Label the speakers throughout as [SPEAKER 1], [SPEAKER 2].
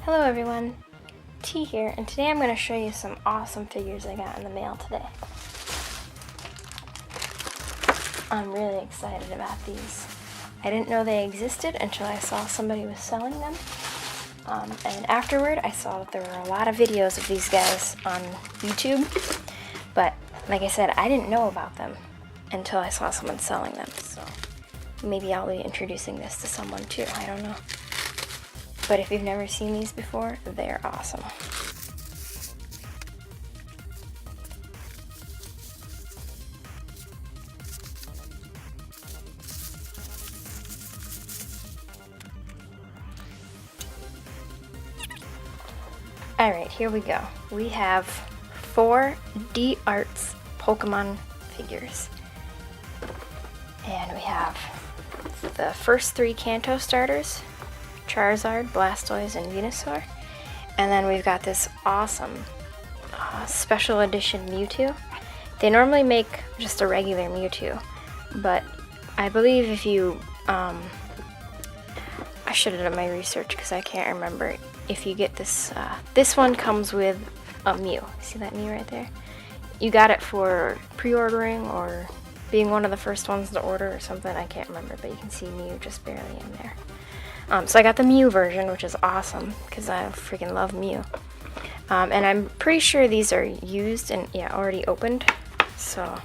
[SPEAKER 1] Hello everyone, T here, and today I'm going to show you some awesome figures I got in the mail today. I'm really excited about these. I didn't know they existed until I saw somebody was selling them. And afterward I saw that there were a lot of videos of these guys on YouTube, but like I said, I didn't know about them until I saw someone selling them, so maybe I'll be introducing this to someone too, I don't know. But if you've never seen these before, they're awesome. Alright, here we go. We have 4 D-Arts Pokemon figures. And we have the first 3 Kanto starters, Charizard, Blastoise, and Venusaur. And then we've got this awesome special edition Mewtwo. They normally make just a regular Mewtwo, but I believe if you, I should have done my research because I can't remember. If you get this, this one comes with a Mew. See that Mew right there? You got it for pre-ordering or being one of the first ones to order or something. I can't remember, but you can see Mew just barely in there. So I got the Mew version, which is awesome because I freaking love Mew. And I'm pretty sure these are used and already opened. So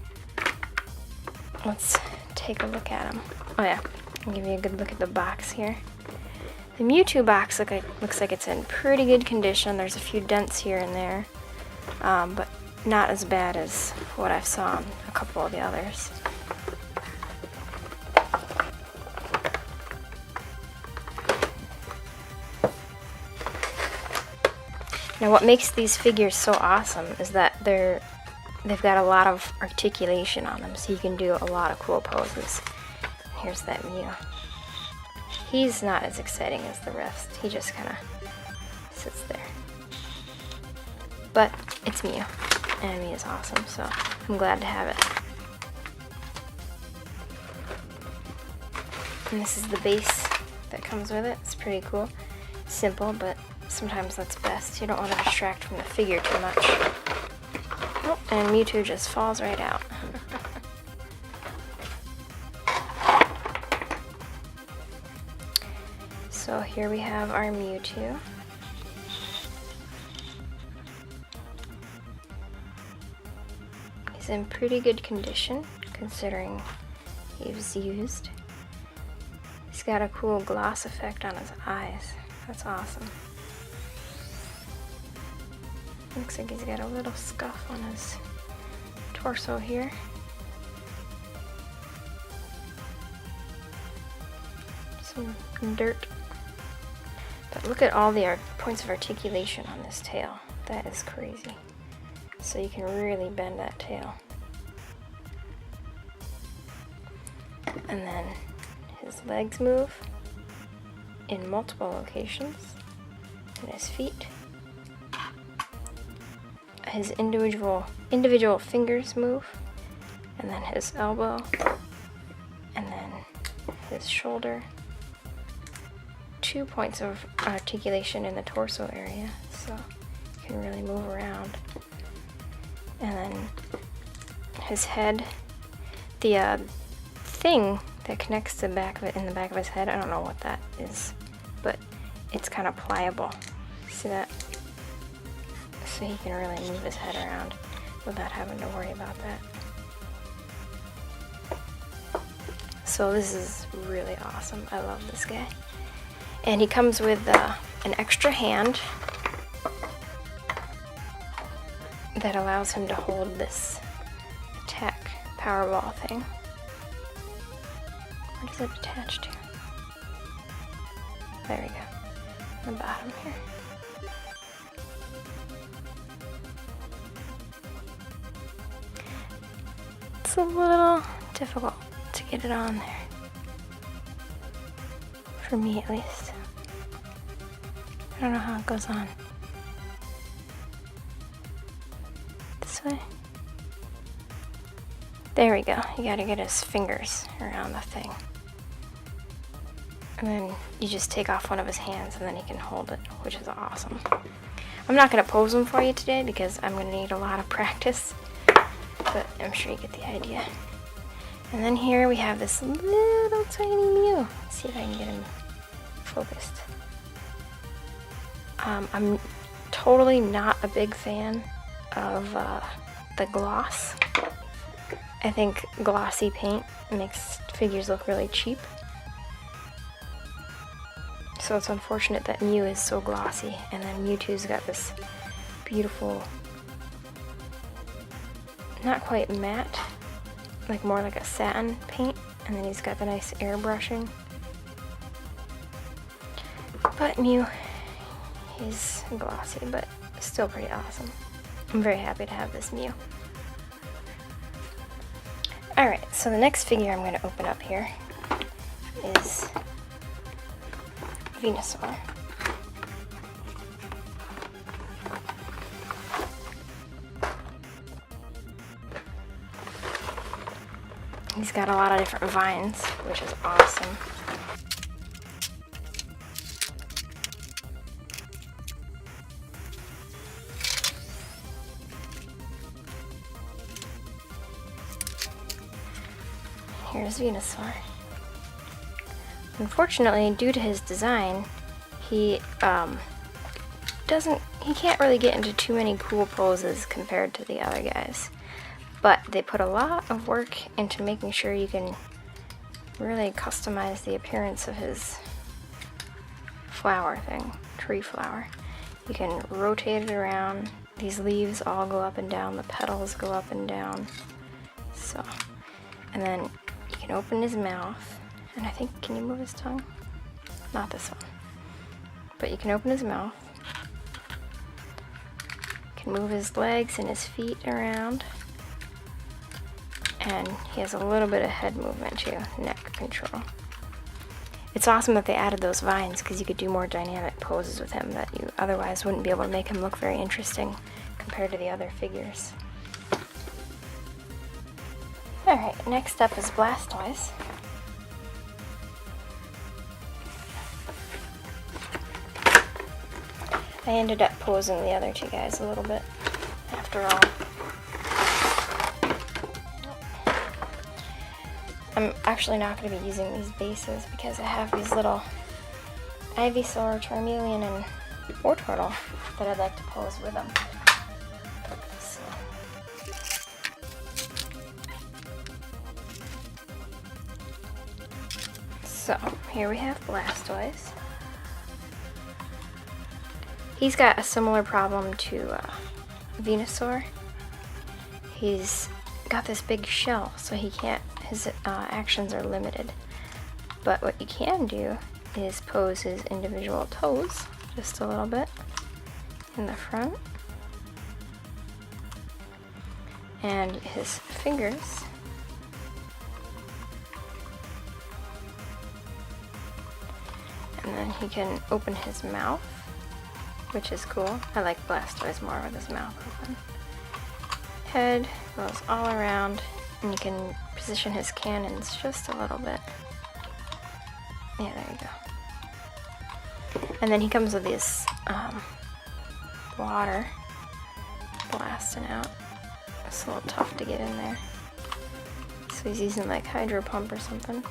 [SPEAKER 1] let's take a look at them. Oh yeah, I'll give you a good look at the box here. The Mewtwo box looks like it's in pretty good condition. There's a few dents here and there, but not as bad as what I saw on a couple of the others. Now what makes these figures so awesome is that they've got a lot of articulation on them, so you can do a lot of cool poses. Here's that Mew. He's not as exciting as the rest. He just kind of sits there. But it's Mew, and Mew is awesome, so I'm glad to have it. And this is the base that comes with it. It's pretty cool. Simple, but sometimes that's best. You don't want to distract from the figure too much. Oh, and Mewtwo just falls right out. So here we have our Mewtwo. He's in pretty good condition considering he was used. He's got a cool gloss effect on his eyes. That's awesome. Looks like he's got a little scuff on his torso here. Some dirt. But look at all the points of articulation on this tail. That is crazy. So you can really bend that tail. And then his legs move in multiple locations. And his feet. His individual fingers move. And then his elbow. And then his shoulder. 2 points of articulation in the torso area, so you can really move around. And then his head, the thing that connects to the back of it in the back of his head, I don't know what that is, but it's kind of pliable. See that? So he can really move his head around without having to worry about that. So this is really awesome. I love this guy. And he comes with an extra hand that allows him to hold this attack Powerball thing. Where does it attach to? There we go. On the bottom here. It's a little difficult to get it on there. For me at least. I don't know how it goes on. This way? There we go. You gotta get his fingers around the thing. And then you just take off one of his hands and then he can hold it, which is awesome. I'm not going to pose him for you today because I'm going to need a lot of practice, but I'm sure you get the idea. And then here we have this little tiny Mew. Let's see if I can get him focused. I'm totally not a big fan of the gloss. I think glossy paint makes figures look really cheap. So it's unfortunate that Mew is so glossy, and then Mewtwo's got this beautiful, not quite matte, like more like a satin paint, and then he's got the nice airbrushing. But Mew, he's glossy, but still pretty awesome. I'm very happy to have this Mew. Alright, so the next figure I'm going to open up here is Venusaur. He's got a lot of different vines, which is awesome. Here's Venusaur. Unfortunately, due to his design, he can't really get into too many cool poses compared to the other guys. But they put a lot of work into making sure you can really customize the appearance of his flower thing, tree flower. You can rotate it around. These leaves all go up and down, the petals go up and down. So, and then you can open his mouth, and I think, can you move his tongue? Not this one. But you can open his mouth. You can move his legs and his feet around. And he has a little bit of head movement too, neck control. It's awesome that they added those vines because you could do more dynamic poses with him that you otherwise wouldn't be able to make him look very interesting compared to the other figures. Alright, next up is Blastoise. I ended up posing the other two guys a little bit after all. I'm actually not going to be using these bases because I have these little Ivysaur, Charmeleon, and Wartortle that I'd like to pose with them. So here we have Blastoise. He's got a similar problem to Venusaur. He's got this big shell, so he can't. His actions are limited. But what you can do is pose his individual toes just a little bit in the front, and his fingers. And then he can open his mouth, which is cool. I like Blastoise more with his mouth open. Head goes all around, and you can position his cannons just a little bit. Yeah, there you go. And then he comes with this water blasting out. It's a little tough to get in there. So he's using like hydro pump or something.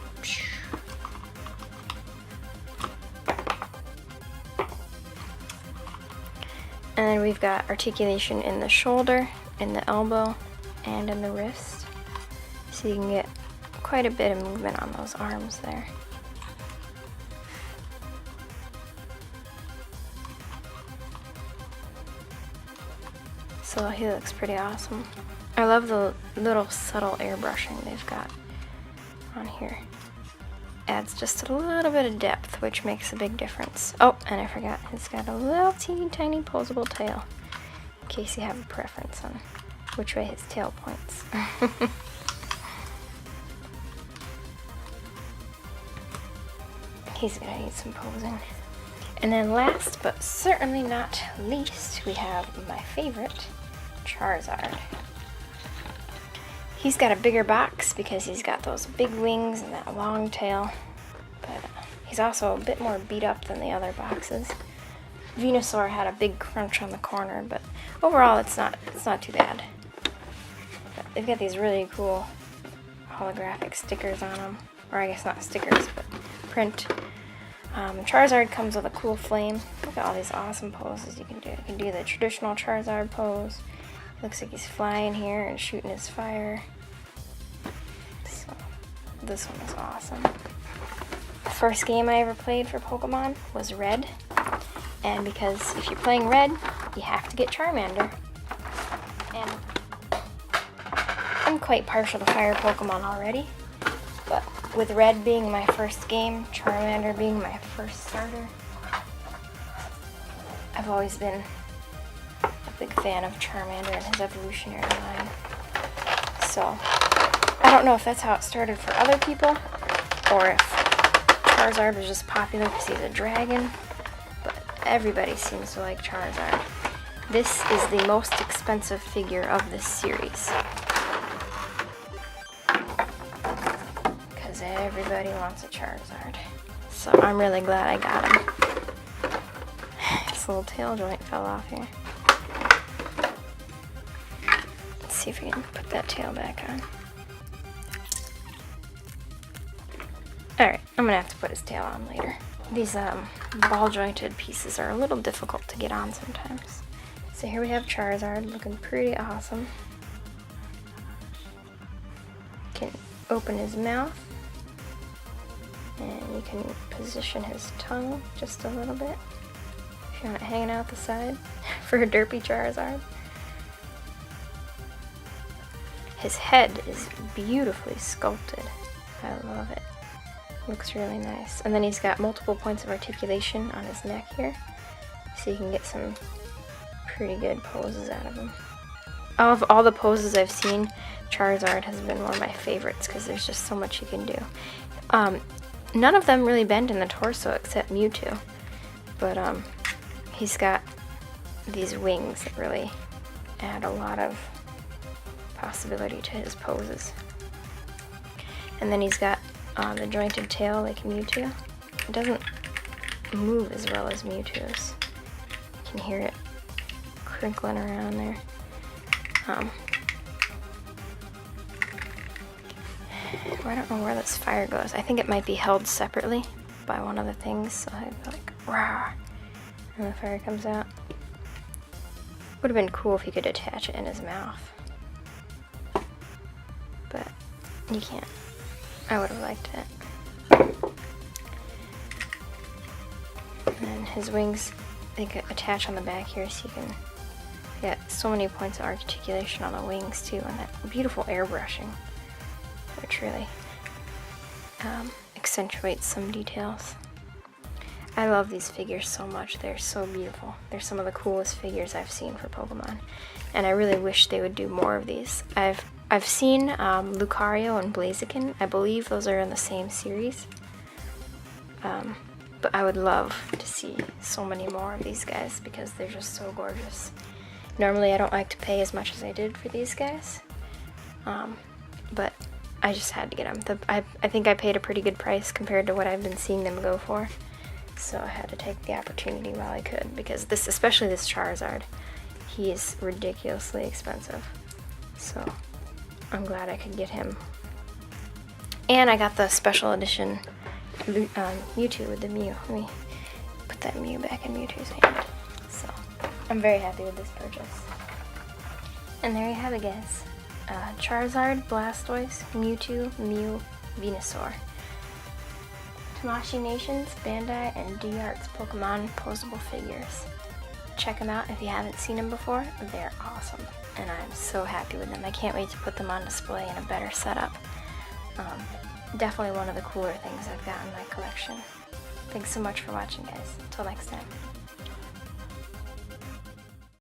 [SPEAKER 1] And then we've got articulation in the shoulder, in the elbow, and in the wrist. So you can get quite a bit of movement on those arms there. So he looks pretty awesome. I love the little subtle airbrushing they've got on here. Adds just a little bit of depth, which makes a big difference. Oh, and I forgot, he's got a little teeny tiny posable tail, in case you have a preference on which way his tail points. He's gonna need some posing. And then last but certainly not least, we have my favorite, Charizard. He's got a bigger box because he's got those big wings and that long tail, but He's also a bit more beat up than the other boxes. Venusaur had a big crunch on the corner, but overall it's not too bad. But they've got these really cool holographic stickers on them, or I guess not stickers, but print. Charizard comes with a cool flame. Look at all these awesome poses you can do. You can do the traditional Charizard pose. Looks like he's flying here and shooting his fire. So this one is awesome. The first game I ever played for Pokemon was Red. And because if you're playing Red, you have to get Charmander. And I'm quite partial to fire Pokemon already. But with Red being my first game, Charmander being my first starter, I've always been a big fan of Charmander and his evolutionary line. So, I don't know if that's how it started for other people, or if Charizard was just popular because he's a dragon, but everybody seems to like Charizard. This is the most expensive figure of this series. Everybody wants a Charizard. So I'm really glad I got him. This little tail joint fell off here. Let's see if we can put that tail back on. Alright, I'm gonna have to put his tail on later. These ball jointed pieces are a little difficult to get on sometimes. So here we have Charizard looking pretty awesome. Can open his mouth. And you can position his tongue just a little bit if you want it hanging out the side for a derpy Charizard. His head is beautifully sculpted. I love it. Looks really nice. And then he's got multiple points of articulation on his neck here, so you can get some pretty good poses out of him. Of all the poses I've seen, Charizard has been one of my favorites because there's just so much you can do. None of them really bend in the torso except Mewtwo, but he's got these wings that really add a lot of possibility to his poses. And then he's got the jointed tail like Mewtwo. It doesn't move as well as Mewtwo's. You can hear it crinkling around there. I don't know where this fire goes. I think it might be held separately by one of the things, so I have like, rah, and the fire comes out. Would have been cool if he could attach it in his mouth, but you can't. I would have liked it. And then his wings, they could attach on the back here, so you can get so many points of articulation on the wings too, and that beautiful airbrushing, which really accentuates some details. I love these figures so much. They're so beautiful. They're some of the coolest figures I've seen for Pokemon, and I really wish they would do more of these. I've seen Lucario and Blaziken. I believe those are in the same series, but I would love to see so many more of these guys because they're just so gorgeous. Normally I don't like to pay as much as I did for these guys, but I just had to get them. I think I paid a pretty good price compared to what I've been seeing them go for. So I had to take the opportunity while I could, because this, especially this Charizard, he is ridiculously expensive. So I'm glad I could get him. And I got the special edition Mewtwo with the Mew. Let me put that Mew back in Mewtwo's hand. So I'm very happy with this purchase. And there you have it, guys. Charizard, Blastoise, Mewtwo, Mew, Venusaur. Tamashii Nations, Bandai, and D-Arts Pokemon posable figures. Check them out if you haven't seen them before. They're awesome, and I'm so happy with them. I can't wait to put them on display in a better setup. Definitely one of the cooler things I've got in my collection. Thanks so much for watching, guys. Until next time.